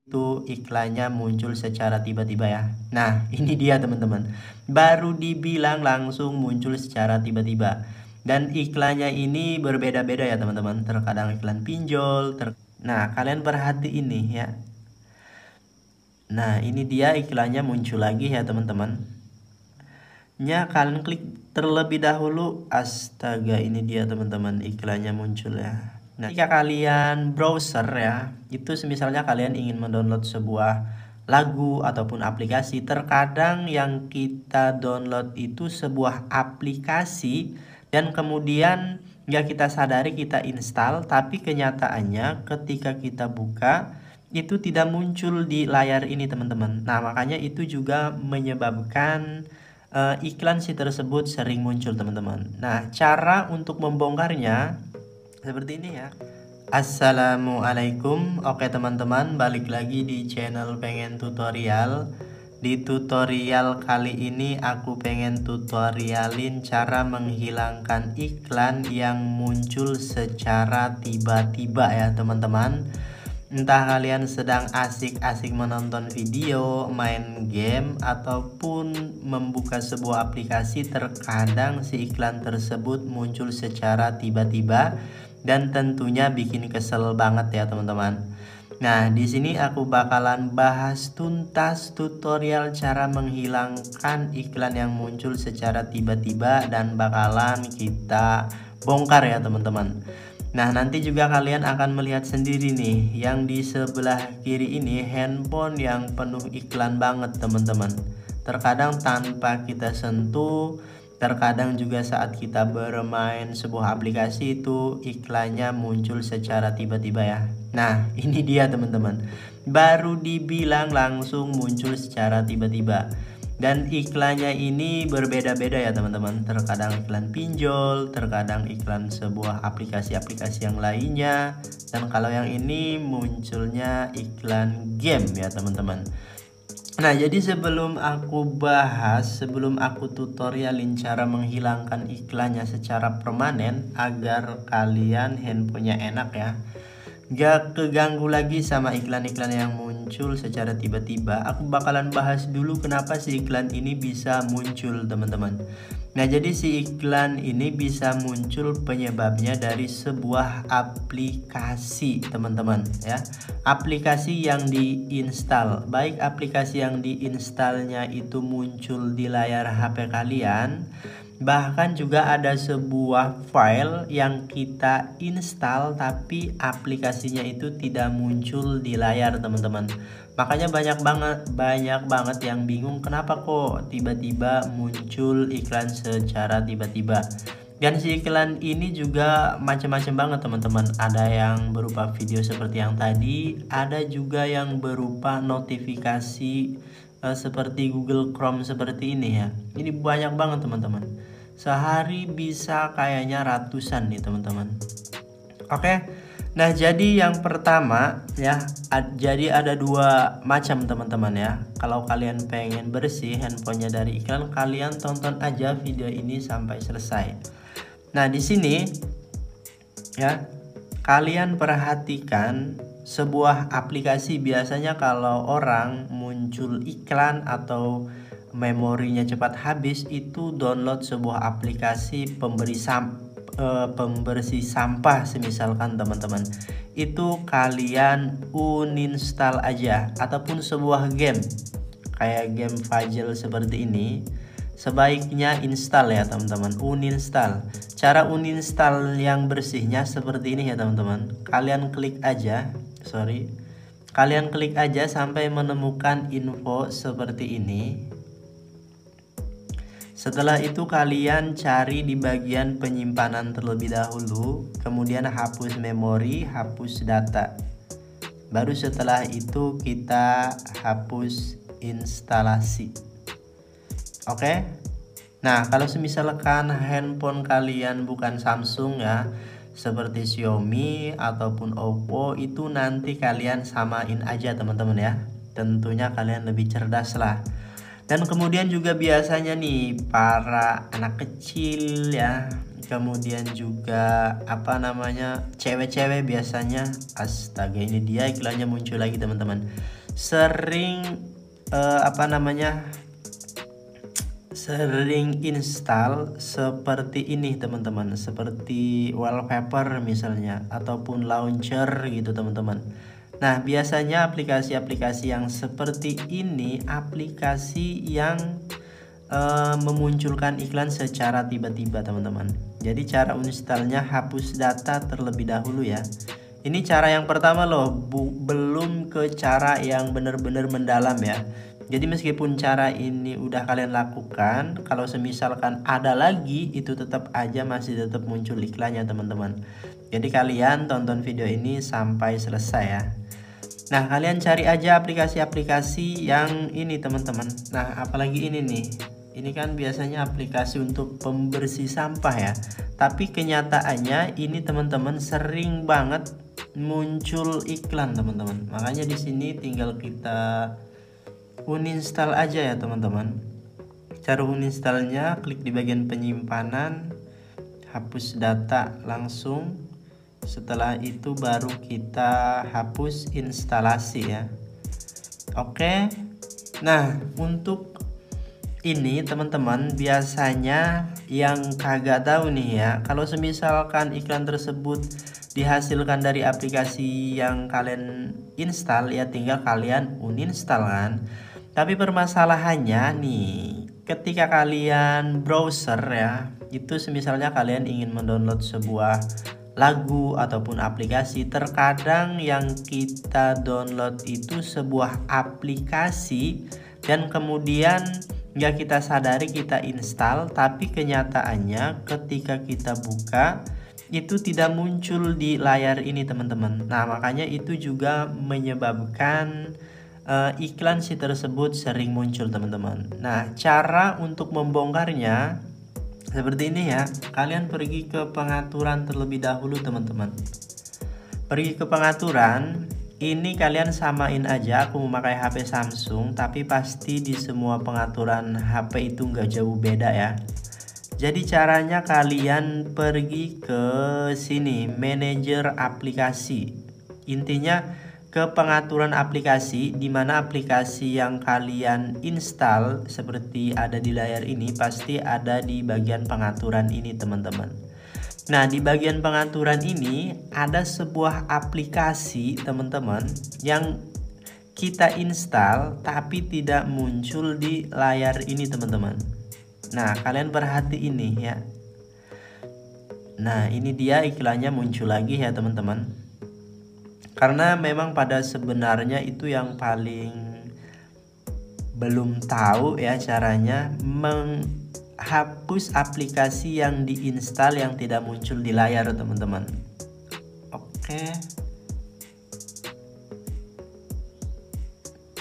itu iklannya muncul secara tiba-tiba ya. Nah, ini dia teman-teman. Baru dibilang langsung muncul secara tiba-tiba. Dan iklannya ini berbeda-beda ya teman-teman. Terkadang iklan pinjol. Nah, kalian perhatiin nih ya. Nah, ini dia iklannya muncul lagi ya teman-teman. Kalian klik terlebih dahulu. Astaga, ini dia teman-teman, iklannya muncul ya. Nah, jika kalian browser ya, itu misalnya kalian ingin mendownload sebuah lagu ataupun aplikasi, terkadang yang kita download itu sebuah aplikasi dan kemudian nggak kita sadari kita install, tapi kenyataannya ketika kita buka itu tidak muncul di layar ini teman-teman. Nah, makanya itu juga menyebabkan iklan si tersebut sering muncul teman-teman. Nah, cara untuk membongkarnya seperti ini ya. Assalamualaikum. Oke teman-teman, balik lagi di channel Pengen Tutorial. Di tutorial kali ini aku pengen tutorialin cara menghilangkan iklan yang muncul secara tiba-tiba ya teman-teman. Entah kalian sedang asik-asik menonton video, main game, ataupun membuka sebuah aplikasi, terkadang si iklan tersebut muncul secara tiba-tiba dan tentunya bikin kesel banget ya teman-teman. Nah, di sini aku bakalan bahas tuntas tutorial cara menghilangkan iklan yang muncul secara tiba-tiba dan bakalan kita bongkar ya teman-teman. Nah, nanti juga kalian akan melihat sendiri nih, yang di sebelah kiri ini handphone yang penuh iklan banget teman-teman. Terkadang tanpa kita sentuh, terkadang juga saat kita bermain sebuah aplikasi itu iklannya muncul secara tiba-tiba ya. Nah, ini dia teman-teman. Baru dibilang langsung muncul secara tiba-tiba. Dan iklannya ini berbeda-beda ya teman-teman. Terkadang iklan pinjol, terkadang iklan sebuah aplikasi-aplikasi yang lainnya. Dan kalau yang ini munculnya iklan game ya teman-teman. Nah, jadi sebelum aku tutorialin cara menghilangkan iklannya secara permanen agar kalian handphonenya enak ya, gak keganggu lagi sama iklan-iklan yang muncul secara tiba-tiba, aku bakalan bahas dulu kenapa si iklan ini bisa muncul teman-teman. Nah, jadi si iklan ini bisa muncul penyebabnya dari sebuah aplikasi teman-teman ya. Aplikasi yang diinstal, baik aplikasi yang diinstalnya itu muncul di layar HP kalian, bahkan juga ada sebuah file yang kita install tapi aplikasinya itu tidak muncul di layar teman-teman. Makanya banyak banget yang bingung kenapa kok tiba-tiba muncul iklan secara tiba-tiba. Dan si iklan ini juga macam-macam banget teman-teman. Ada yang berupa video seperti yang tadi, ada juga yang berupa notifikasi seperti Google Chrome seperti ini ya. Ini banyak banget teman-teman. Sehari bisa kayaknya ratusan nih teman-teman. Oke. Nah, jadi yang pertama ya, jadi ada dua macam teman-teman ya. Kalau kalian pengen bersih handphonenya dari iklan, kalian tonton aja video ini sampai selesai. Nah, di sini ya, kalian perhatikan sebuah aplikasi. Biasanya kalau orang muncul iklan atau memorinya cepat habis, itu download sebuah aplikasi pembersih sampah semisalkan teman-teman. Itu kalian uninstall aja, ataupun sebuah game kayak game puzzle seperti ini, sebaiknya install ya teman-teman, uninstall. Cara uninstall yang bersihnya seperti ini ya teman-teman. Kalian klik aja sampai menemukan info seperti ini. Setelah itu kalian cari di bagian penyimpanan terlebih dahulu, kemudian hapus memori, hapus data. Baru setelah itu kita hapus instalasi. Oke. Nah, kalau misalkan handphone kalian bukan Samsung ya, seperti Xiaomi ataupun Oppo, itu nanti kalian samain aja teman-teman ya. Tentunya kalian lebih cerdas lah. Dan kemudian juga biasanya nih para anak kecil ya, kemudian juga apa namanya cewek-cewek biasanya, astaga ini dia iklannya muncul lagi teman-teman, sering apa namanya sering install seperti ini teman-teman, seperti wallpaper misalnya ataupun launcher gitu teman-teman. Nah biasanya aplikasi-aplikasi yang seperti ini aplikasi yang memunculkan iklan secara tiba-tiba teman-teman. Jadi cara installnya hapus data terlebih dahulu ya. Ini cara yang pertama loh, belum ke cara yang benar-benar mendalam ya. Jadi meskipun cara ini udah kalian lakukan, kalau semisalkan ada lagi itu tetap aja masih tetap muncul iklannya teman-teman. Jadi kalian tonton video ini sampai selesai ya. Nah kalian cari aja aplikasi-aplikasi yang ini teman-teman. Nah apalagi ini nih, ini kan biasanya aplikasi untuk pembersih sampah ya. Tapi kenyataannya ini teman-teman sering banget muncul iklan teman-teman. Makanya di sini tinggal kita uninstall aja ya teman-teman. Cara uninstallnya klik di bagian penyimpanan, hapus data langsung. Setelah itu baru kita hapus instalasi ya. Oke. Nah untuk ini teman-teman biasanya yang kagak tahu nih ya, kalau semisalkan iklan tersebut dihasilkan dari aplikasi yang kalian install ya tinggal kalian uninstall kan. Tapi permasalahannya nih, ketika kalian browser ya, itu semisalnya kalian ingin mendownload sebuah lagu ataupun aplikasi, terkadang yang kita download itu sebuah aplikasi dan kemudian nggak kita sadari kita install, tapi kenyataannya ketika kita buka itu tidak muncul di layar ini teman-teman. Nah makanya itu juga menyebabkan iklan si tersebut sering muncul teman-teman. Nah cara untuk membongkarnya seperti ini ya, kalian pergi ke pengaturan terlebih dahulu teman-teman. Pergi ke pengaturan, ini kalian samain aja, aku memakai HP Samsung tapi pasti di semua pengaturan HP itu nggak jauh beda ya. Jadi caranya kalian pergi ke sini, manajer aplikasi. Intinya ke pengaturan aplikasi, di mana aplikasi yang kalian install seperti ada di layar ini pasti ada di bagian pengaturan ini teman-teman. Nah di bagian pengaturan ini ada sebuah aplikasi teman-teman yang kita install tapi tidak muncul di layar ini teman-teman. Nah kalian perhati ini ya. Nah ini dia iklannya muncul lagi ya teman-teman. Karena memang pada sebenarnya itu yang paling belum tahu ya caranya menghapus aplikasi yang diinstal yang tidak muncul di layar teman-teman. Oke.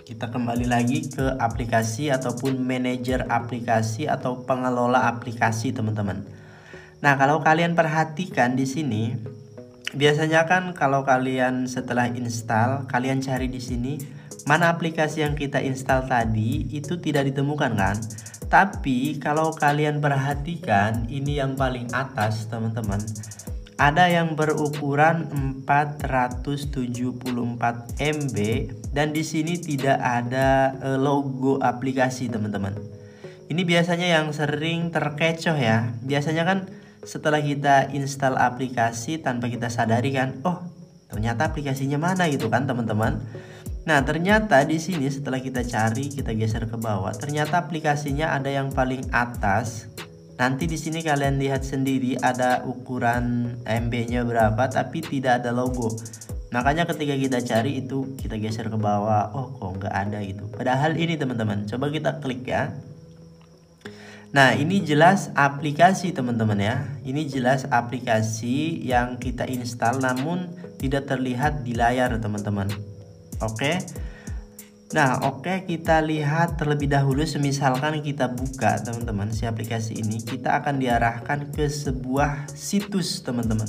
Kita kembali lagi ke aplikasi ataupun manajer aplikasi atau pengelola aplikasi teman-teman. Nah, kalau kalian perhatikan di sini biasanya kan kalau kalian setelah install, kalian cari di sini mana aplikasi yang kita install tadi itu tidak ditemukan kan. Tapi kalau kalian perhatikan ini yang paling atas teman-teman, ada yang berukuran 474 MB dan di sini tidak ada logo aplikasi teman-teman. Ini biasanya yang sering terkecoh ya. Biasanya kan setelah kita install aplikasi tanpa kita sadari kan, oh ternyata aplikasinya mana gitu kan teman-teman. Nah ternyata di sini setelah kita cari, kita geser ke bawah, ternyata aplikasinya ada yang paling atas. Nanti di sini kalian lihat sendiri ada ukuran MB-nya berapa, tapi tidak ada logo. Makanya ketika kita cari itu kita geser ke bawah, oh kok nggak ada gitu. Padahal ini teman-teman, coba kita klik ya. Nah ini jelas aplikasi teman-teman ya. Ini jelas aplikasi yang kita install namun tidak terlihat di layar teman-teman. Oke. Nah oke, kita lihat terlebih dahulu. Semisalkan kita buka teman-teman si aplikasi ini, kita akan diarahkan ke sebuah situs teman-teman.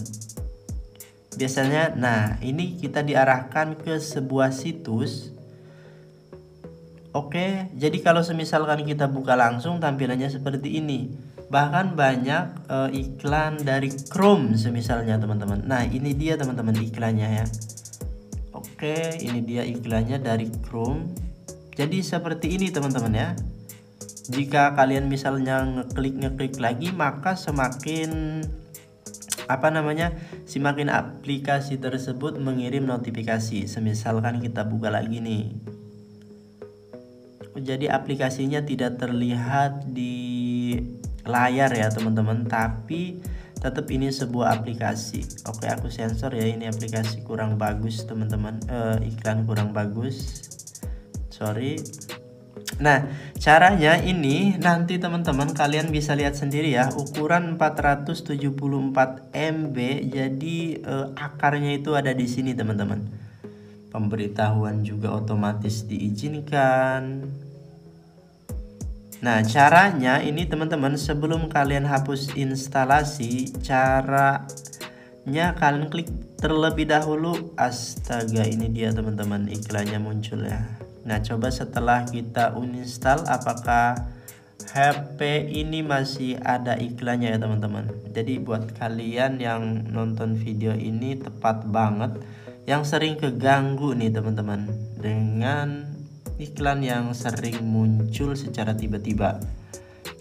Biasanya nah ini kita diarahkan ke sebuah situs. Oke, jadi kalau semisalkan kita buka langsung tampilannya seperti ini. Bahkan banyak iklan dari Chrome semisalnya teman-teman. Nah ini dia teman-teman iklannya ya. Oke, ini dia iklannya dari Chrome. Jadi seperti ini teman-teman ya. Jika kalian misalnya ngeklik lagi, maka semakin semakin aplikasi tersebut mengirim notifikasi. Semisalkan kita buka lagi nih. Jadi aplikasinya tidak terlihat di layar ya teman-teman, tapi tetap ini sebuah aplikasi. Oke, aku sensor ya, ini aplikasi kurang bagus teman-teman, iklan kurang bagus, sorry. Nah caranya ini nanti teman-teman kalian bisa lihat sendiri ya, ukuran 474 MB. Jadi akarnya itu ada di sini teman-teman. Pemberitahuan juga otomatis diizinkan. Nah caranya ini teman-teman, sebelum kalian hapus instalasi, caranya kalian klik terlebih dahulu. Astaga, ini dia teman-teman iklannya muncul ya. Nah coba setelah kita uninstall, apakah HP ini masih ada iklannya ya teman-teman. Jadi buat kalian yang nonton video ini tepat banget, yang sering keganggu nih teman-teman dengan iklan yang sering muncul secara tiba-tiba,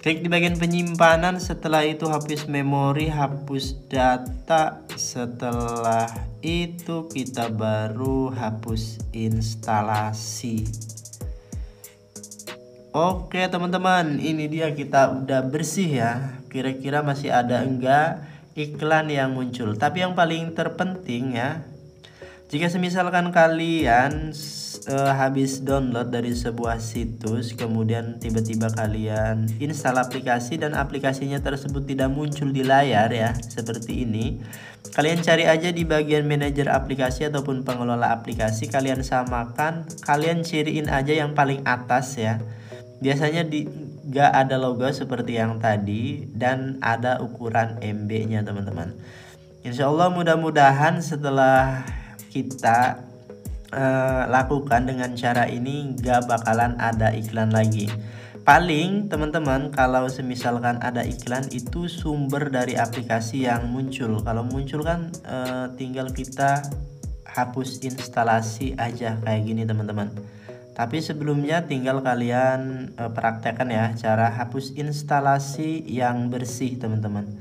klik di bagian penyimpanan, setelah itu hapus memori, hapus data, setelah itu kita baru hapus instalasi. Oke teman-teman, ini dia, kita udah bersih ya. Kira-kira masih ada enggak iklan yang muncul? Tapi yang paling terpenting ya, jika semisalkan kalian habis download dari sebuah situs, kemudian tiba-tiba kalian install aplikasi dan aplikasinya tersebut tidak muncul di layar ya, seperti ini, kalian cari aja di bagian manajer aplikasi ataupun pengelola aplikasi, kalian samakan, kalian ciriin aja yang paling atas ya. Biasanya gak ada logo seperti yang tadi dan ada ukuran MB nya teman-teman. Insya Allah mudah-mudahan setelah kita lakukan dengan cara ini gak bakalan ada iklan lagi. Paling teman-teman kalau semisalkan ada iklan itu sumber dari aplikasi yang muncul. Kalau muncul kan tinggal kita hapus instalasi aja kayak gini teman-teman. Tapi sebelumnya tinggal kalian praktekkan ya cara hapus instalasi yang bersih teman-teman.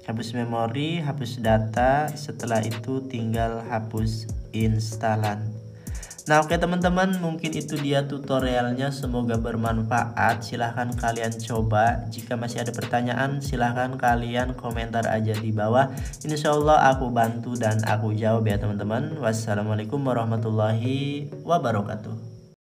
Hapus memori, hapus data, setelah itu tinggal hapus instalan. Nah oke teman-teman, mungkin itu dia tutorialnya, semoga bermanfaat. Silahkan kalian coba, jika masih ada pertanyaan silahkan kalian komentar aja di bawah. Insya Allah aku bantu dan aku jawab ya teman-teman. Wassalamualaikum warahmatullahi wabarakatuh.